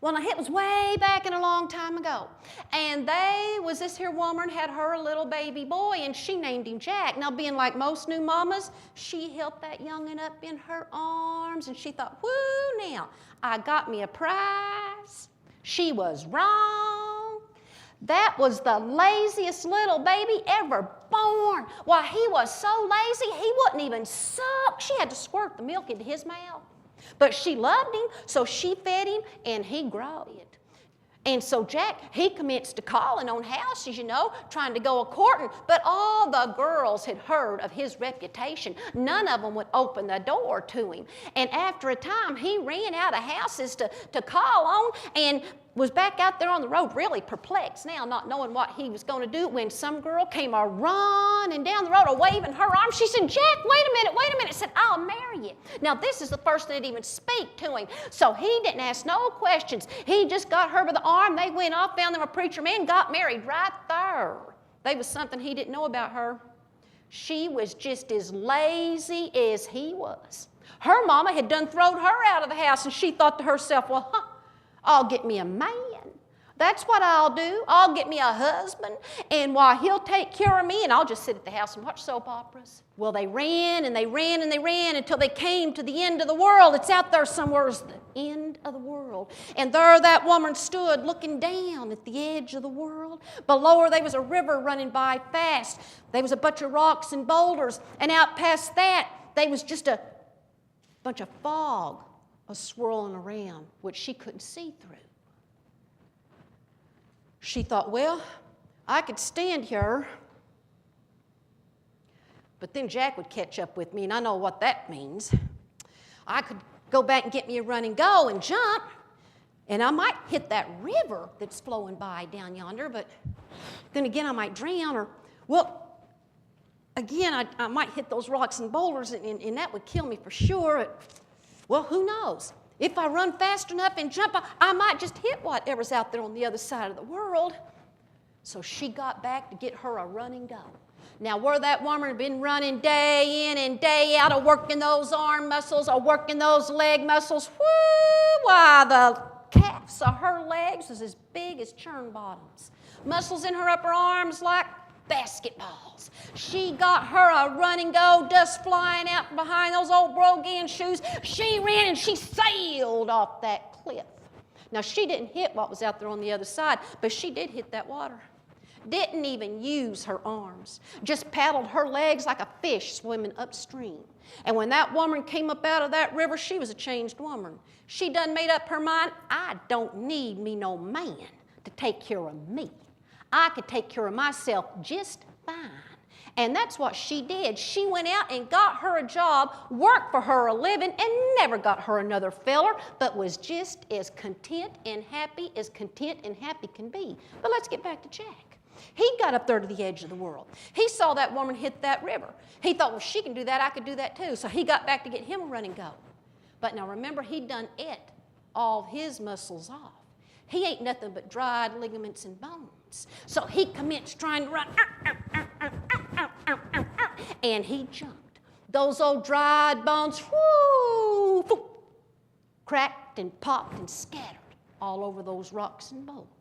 Well, now, it was way back in a long time ago. And this here woman had her little baby boy, and she named him Jack. Now, being like most new mamas, she held that young'un up in her arms, and she thought, whoo, now, I got me a prize. She was wrong. That was the laziest little baby ever born. Why, he was so lazy, he wouldn't even suck. She had to squirt the milk into his mouth. But she loved him, so she fed him, and he growed. And so Jack, he commenced to calling on houses, trying to go a-courting. But all the girls had heard of his reputation. None of them would open the door to him. And after a time, he ran out of houses to call on and was back out there on the road really perplexed now, not knowing what he was going to do, when some girl came a-running down the road, a-waving her arm. She said, Jack, wait a minute. Said, I'll marry you. Now, this is the first that even speak to him. So he didn't ask no questions. He just got her by the arm. They went off, found them a preacher man, got married right there. There was something he didn't know about her. She was just as lazy as he was. Her mama had done throwed her out of the house, and she thought to herself, well, I'll get me a man. That's what I'll do. I'll get me a husband, and he'll take care of me, and I'll just sit at the house and watch soap operas. Well, they ran and they ran and they ran until they came to the end of the world. It's out there somewhere, it's the end of the world. And there that woman stood looking down at the edge of the world. Below her, there was a river running by fast. There was a bunch of rocks and boulders, and out past that, there was just a bunch of fog swirling around, which she couldn't see through. She thought, well, I could stand here, but then Jack would catch up with me, and I know what that means. I could go back and get me a run and go and jump, and I might hit that river that's flowing by down yonder, but then again I might drown, or, well, again I might hit those rocks and boulders, and that would kill me for sure. Well, who knows? If I run fast enough and jump, I might just hit whatever's out there on the other side of the world. So she got back to get her a run and go. Now, where that woman had been running day in and day out, or working those arm muscles, or working those leg muscles, why, the calves of her legs was as big as churn bottoms. Muscles in her upper arms like basketballs. She got her a run and go, dust flying out from behind those old brogan shoes. She ran and she sailed off that cliff. Now, she didn't hit what was out there on the other side, but she did hit that water. Didn't even use her arms. Just paddled her legs like a fish swimming upstream. And when that woman came up out of that river, she was a changed woman. She done made up her mind, I don't need me no man to take care of me. I could take care of myself just fine. And that's what she did. She went out and got her a job, worked for her a living, and never got her another feller, but was just as content and happy can be. But let's get back to Jack. He got up there to the edge of the world. He saw that woman hit that river. He thought, well, she can do that, I could do that too. So he got back to get him a run and go. But now remember, he'd done all his muscles off. He ain't nothing but dried ligaments and bones. So he commenced trying to run, and he jumped. Those old dried bones, cracked and popped and scattered all over those rocks and boulders.